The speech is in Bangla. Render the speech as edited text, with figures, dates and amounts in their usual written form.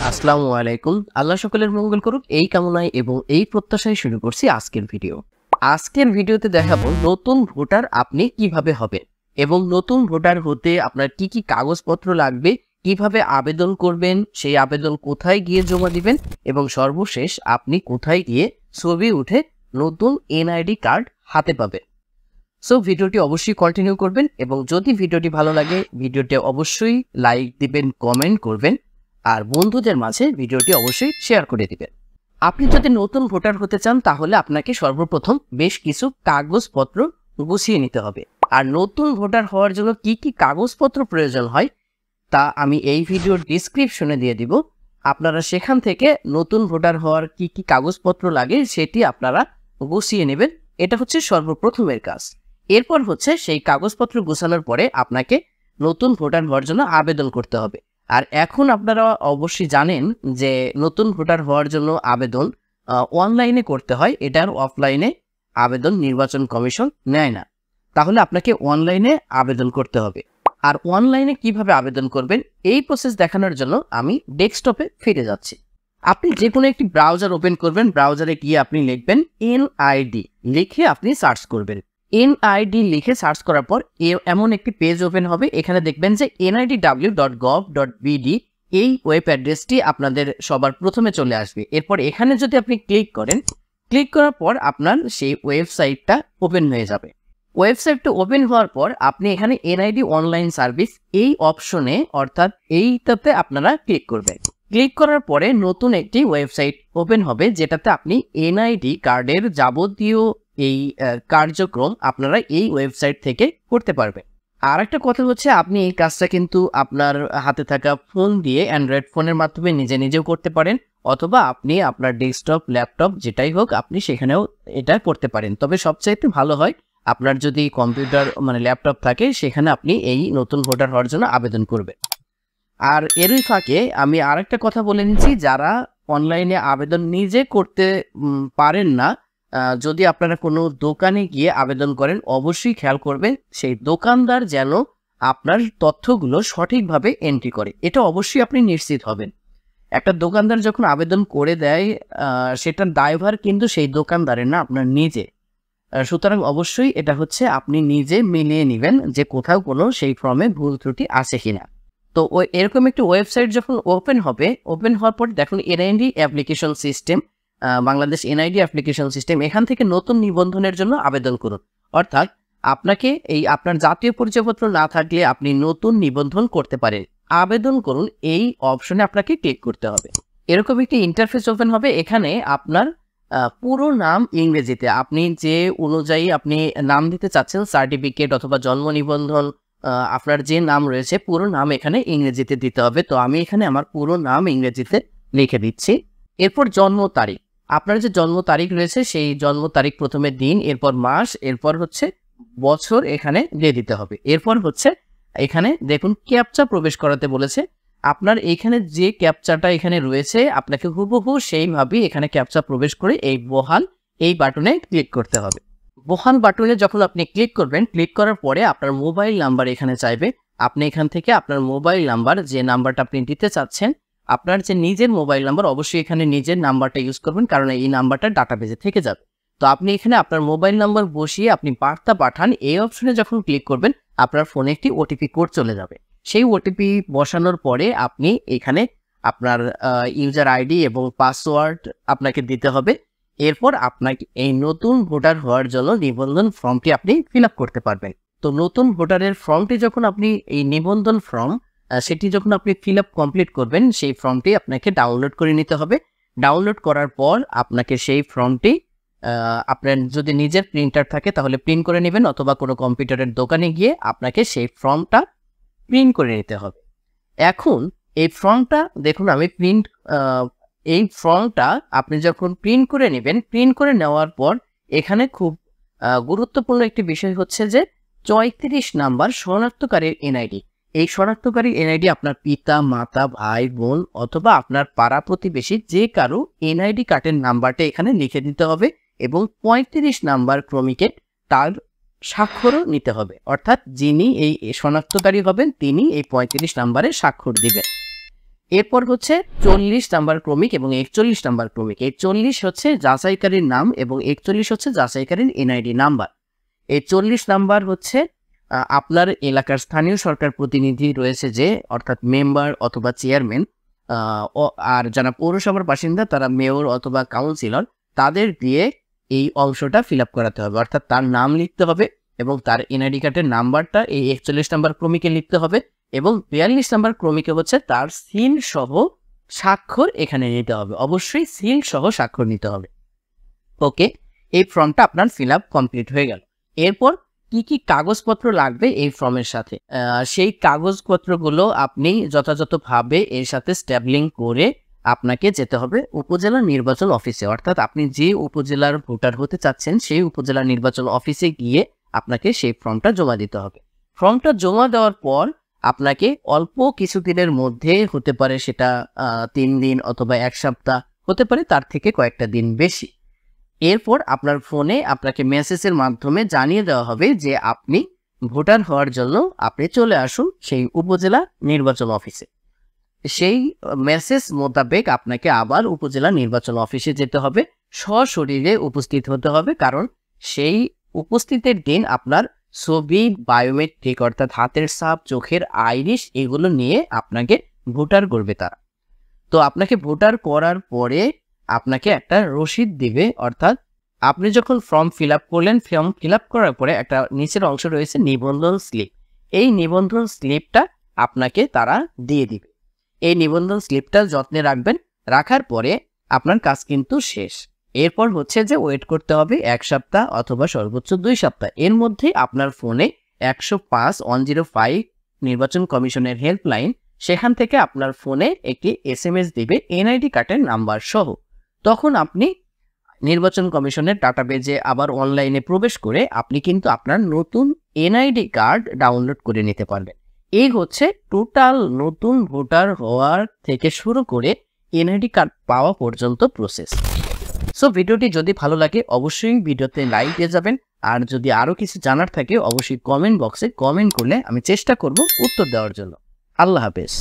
আসসালামু আলাইকুম। আল্লাহ সকলের মঙ্গল করুক এই কামনায় এবং এই প্রত্যাশায় শুরু করছি আজকের ভিডিও। আজকের ভিডিওতে দেখাবো নতুন ভোটার আপনি কিভাবে হবেন এবং নতুন ভোটার হতে আপনার কি কি কাগজপত্র লাগবে, কিভাবে আবেদন করবেন, সেই আবেদন কোথায় গিয়ে জমা দিবেন এবং সর্বশেষ আপনি কোথায় গিয়ে ছবি উঠে নতুন এনআইডি কার্ড হাতে পাবেন। সো ভিডিওটি অবশ্যই কন্টিনিউ করবেন এবং যদি ভিডিওটি ভালো লাগে ভিডিওটি অবশ্যই লাইক দিবেন, কমেন্ট করবেন আর বন্ধুদের মাঝে ভিডিওটি অবশ্যই শেয়ার করে দিবেন। আপনি যদি নতুন ভোটার হতে চান তাহলে আপনাকে সর্বপ্রথম বেশ কিছু কাগজপত্র গুছিয়ে নিতে হবে। আর নতুন ভোটার হওয়ার জন্য কি কি কাগজপত্র প্রয়োজন হয় তা আমি এই ভিডিওর ডেসক্রিপশনে দিয়ে দিব। আপনারা সেখান থেকে নতুন ভোটার হওয়ার কি কি কাগজপত্র লাগে সেটি আপনারা গুছিয়ে নেবেন। এটা হচ্ছে সর্বপ্রথমের কাজ। এরপর হচ্ছে সেই কাগজপত্র গুছানোর পরে আপনাকে নতুন ভোটার হওয়ার জন্য আবেদন করতে হবে। আর এখন আপনারা অবশ্যই জানেন যে নতুন ভোটার হওয়ার জন্য আবেদন অনলাইনে করতে হয়, এটার অফলাইনে আবেদন নির্বাচন কমিশন নেয় না। তাহলে আপনাকে অনলাইনে আবেদন করতে হবে। আর অনলাইনে কিভাবে আবেদন করবেন এই প্রসেস দেখানোর জন্য আমি ডেস্কটপে ফিরে যাচ্ছি। আপনি যে কোনো একটি ব্রাউজার ওপেন করবেন, ব্রাউজারে গিয়ে আপনি লিখবেন এনআইডি, লিখে আপনি সার্চ করবেন। এনআইডি লিখে সার্চ করার পর এমন একটি পেজ ওপেন হবে। এখানে দেখবেন যে nidw.gov.bd এই ওয়েব অ্যাড্রেসটি আপনাদের সবার প্রথমে চলে আসবে। এরপর এখানে যদি আপনি ক্লিক করেন, ক্লিক করার পর আপনার সেই ওয়েবসাইটটা ওপেন হয়ে যাবে। ওয়েবসাইটটা ওপেন হওয়ার পর আপনি এখানে এনআইডি অনলাইন সার্ভিস এই অপশনে অর্থাৎ এইটাতে আপনারা ক্লিক করবেন। ক্লিক করার পরে নতুন একটি ওয়েবসাইট ওপেন হবে যেটাতে আপনি এনআইডি কার্ডের যাবতীয় এই কার্যক্রম আপনারা এই ওয়েবসাইট থেকে করতে পারবেন। আর একটা কথা হচ্ছে আপনি এই কাজটা কিন্তু আপনার হাতে থাকা ফোন দিয়ে অ্যান্ড্রয়েড ফোনের মাধ্যমে নিজে নিজেও করতে পারেন, অথবা আপনি আপনার ডেস্কটপ, ল্যাপটপ যেটাই হোক আপনি সেখানেও এটা করতে পারেন। তবে সবচাইতে ভালো হয় আপনার যদি কম্পিউটার ল্যাপটপ থাকে সেখানে আপনি এই নতুন ভোটার হওয়ার জন্য আবেদন করবেন। আর এরই ফাঁকে আমি আরেকটা কথা বলে নিচ্ছি, যারা অনলাইনে আবেদন নিজে করতে পারেন না, যদি আপনারা কোনো দোকানে গিয়ে আবেদন করেন অবশ্যই খেয়াল করবেন সেই দোকানদার যেন আপনার তথ্যগুলো সঠিকভাবে এন্ট্রি করে। এটা অবশ্যই আপনি নিশ্চিত হবেন। একটা দোকানদার যখন আবেদন করে দেয় সেটার দায়ভার কিন্তু সেই দোকানদারের না, আপনার নিজে। সুতরাং অবশ্যই এটা হচ্ছে আপনি নিজে মিলিয়ে নেবেন যে কোথাও কোনো সেই ফর্মে ভুল ত্রুটি আছে কিনা। তো এরকম একটি ওয়েবসাইট যখন ওপেন হবে, ওপেন হওয়ার পর দেখুন NID application system, Bangladesh NID application system, এখান থেকে নতুন নিবন্ধনের জন্য আবেদন করুন। অর্থাৎ আপনাকে এই আপনার জাতীয় পরিচয়পত্র না থাকলে আপনি নতুন নিবন্ধন করতে পারেন। আবেদন করুন এই অপশনে আপনাকে ক্লিক করতে হবে। এরকম একটি ইন্টারফেস ওপেন হবে। এখানে আপনার পুরো নাম ইংরেজিতে, আপনি যে অনুযায়ী আপনি নাম দিতে চাচ্ছেন, সার্টিফিকেট অথবা জন্ম নিবন্ধন, আপনার যে নাম রয়েছে পুরো নাম এখানে ইংরেজিতে দিতে হবে। তো আমি এখানে আমার পুরো নাম ইংরেজিতে লিখে দিচ্ছি। এরপর জন্ম তারিখ, আপনার যে জন্ম তারিখ রয়েছে সেই জন্ম তারিখ প্রথমে দিন, এরপর মাস, এরপর হচ্ছে বছর এখানে দিয়ে দিতে হবে। এরপর হচ্ছে এখানে দেখুন ক্যাপচা প্রবেশ করাতে বলেছে। আপনার এইখানে যে ক্যাপচাটা এখানে রয়েছে আপনাকে হুবহু সেইভাবেই এখানে ক্যাপচা প্রবেশ করে এই বহাল এই বাটনে ক্লিক করতে হবে। বহাল বাটনে যখন আপনি ক্লিক করবেন, ক্লিক করার পরে আপনার মোবাইল নাম্বার এখানে চাইবে। আপনি এখান থেকে আপনার মোবাইল নাম্বার, যে নাম্বারটা আপনি দিতে চাচ্ছেন, আপনার যে নিজের মোবাইল নাম্বার, অবশ্যই এখানে নিজের নাম্বারটা ইউজ করবেন কারণ এই নাম্বারটা ডাটাবেজে থেকে যাবে। তো আপনি এখানে আপনার মোবাইল নাম্বার বসিয়ে আপনি বার্তা পাঠান, এই অপশনে যখন ক্লিক করবেন আপনার ফোনে একটি ওটিপি কোড চলে যাবে। সেই ওটিপি বসানোর পরে আপনি এখানে আপনার ইউজার আইডি এবং পাসওয়ার্ড আপনাকে দিতে হবে। এরপর আপনাকে এই নতুন ভোটার হওয়ার জন্য নিবন্ধন ফর্মটি আপনি ফিল আপ করতে পারবেন। তো নতুন ভোটারের ফর্মটি যখন আপনি এই নিবন্ধন ফর্ম সেটি যখন আপনি ফিল আপ কমপ্লিট করবেন, সেই ফর্মটি আপনাকে ডাউনলোড করে নিতে হবে। ডাউনলোড করার পর আপনাকে সেই ফর্মটি আপনার যদি নিজের প্রিন্টার থাকে তাহলে প্রিন্ট করে নেবেন, অথবা কোনো কম্পিউটারের দোকানে গিয়ে আপনাকে সেই ফর্মটা প্রিন্ট করে নিতে হবে। এখন এই ফর্মটা দেখুন আমি এই ফর্মটা আপনি যখন প্রিন্ট করে নেবেন, প্রিন্ট করে নেওয়ার পর এখানে খুব গুরুত্বপূর্ণ একটি বিষয় হচ্ছে যে 34 নাম্বার শনাক্তকারীর এনআইডি। এই শনাক্তকারী এনআইডি আপনার পিতা, মাতা, ভাই, বোন অথবা আপনার পাড়া প্রতিবেশী যে কারো এনআইডি কার্ডের নাম্বারটা এখানে লিখে দিতে হবে এবং 35 নাম্বার ক্রমিকে তার স্বাক্ষরও নিতে হবে। অর্থাৎ যিনি এই শনাক্তকারী হবেন তিনি এই 35 নাম্বারে স্বাক্ষর দিবেন। এরপর হচ্ছে 40 নাম্বার ক্রমিক এবং 41 নাম্বার ক্রমিক। এই 40 হচ্ছে যাচাইকারীর নাম এবং 41 হচ্ছে যাচাইকারীর এনআইডি নাম্বার। এই 40 নাম্বার হচ্ছে আপনার এলাকার স্থানীয় সরকার প্রতিনিধি রয়েছে যে, অর্থাৎ মেম্বার অথবা চেয়ারম্যান, আর যারা পৌরসভার বাসিন্দা তারা মেয়র অথবা কাউন্সিলর, তাদের দিয়ে এই অংশটা ফিল আপ করাতে হবে। অর্থাৎ তার নাম লিখতে হবে এবং তার এনআইডি কার্ডের নাম্বারটা এই 41 নাম্বার ক্রমিকে লিখতে হবে এবং 42 নাম্বার ক্রমিকে হচ্ছে তার সিল সহ স্বাক্ষর এখানে নিতে হবে। অবশ্যই সিল সহ স্বাক্ষর নিতে হবে। ওকে, এই ফর্মটা আপনার ফিল আপ কমপ্লিট হয়ে গেল। এরপর কি কি কাগজপত্র লাগবে এই ফর্মের সাথে, সেই কাগজপত্রগুলো আপনি যথাযথভাবে এর সাথে স্ট্যাবলিং করে আপনাকে যেতে হবে উপজেলা নির্বাচন অফিসে। অর্থাৎ আপনি যে উপজেলার ভোটার হতে চাচ্ছেন সেই উপজেলা নির্বাচন অফিসে গিয়ে আপনাকে সেই ফর্মটা জমা দিতে হবে। ফর্মটা জমা দেওয়ার পর আপনাকে অল্প কিছুদিনের মধ্যে, হতে পারে সেটা 3 দিন অথবা 1 সপ্তাহ, হতে পারে তার থেকে কয়েকটা দিন বেশি, এরপর আপনার ফোনে আপনাকে মেসেজের মাধ্যমে জানিয়ে দেওয়া হবে যে আপনি ভোটার হওয়ার জন্য আপনি চলে আসুন সেই উপজেলা নির্বাচন অফিসে। সেই মেসেজ মোতাবেক আপনাকে আবার উপজেলা নির্বাচন অফিসে যেতে হবে, সশরীরে উপস্থিত হতে হবে, কারণ সেই উপস্থিতির দিন আপনার ছবি, বায়োমেট্রিক অর্থাৎ হাতের ছাপ, চোখের আইরিশ, এগুলো নিয়ে আপনাকে ভোটার করবে তারা। তো আপনাকে ভোটার করার পরে আপনাকে একটা রসিদ দিবে। অর্থাৎ আপনি যখন ফর্ম ফিল আপ করলেন, ফর্ম ফিল আপ করার পরে একটা নিচের অংশ রয়েছে নিবন্ধন স্লিপ, এই নিবন্ধন স্লিপটা আপনাকে তারা দিয়ে দিবে। এই নিবন্ধন স্লিপটা যত্নে রাখবেন, রাখার পরে আপনার কাজ কিন্তু শেষ। এরপর হচ্ছে যে ওয়েট করতে হবে 1 সপ্তাহ অথবা সর্বোচ্চ 2 সপ্তাহ। এর মধ্যেই আপনার ফোনে 105 নির্বাচন কমিশনের হেল্পলাইন, সেখান থেকে আপনার ফোনে একটি SMS দিবে এনআইডি কার্ডের নাম্বার সহ। তখন আপনি নির্বাচন কমিশনের ডাটাবেজে আবার অনলাইনে প্রবেশ করে আপনি কিন্তু আপনার নতুন এনআইডি কার্ড ডাউনলোড করে নিতে পারবেন। এই হচ্ছে টোটাল নতুন ভোটার হওয়ার থেকে শুরু করে এনআইডি কার্ড পাওয়া পর্যন্ত প্রসেস। সো ভিডিওটি যদি ভালো লাগে অবশ্যই ভিডিওতে লাইক দিয়ে যাবেন, আর যদি আরও কিছু জানার থাকে অবশ্যই কমেন্ট বক্সে কমেন্ট করলে আমি চেষ্টা করব উত্তর দেওয়ার জন্য। আল্লাহ হাফেজ।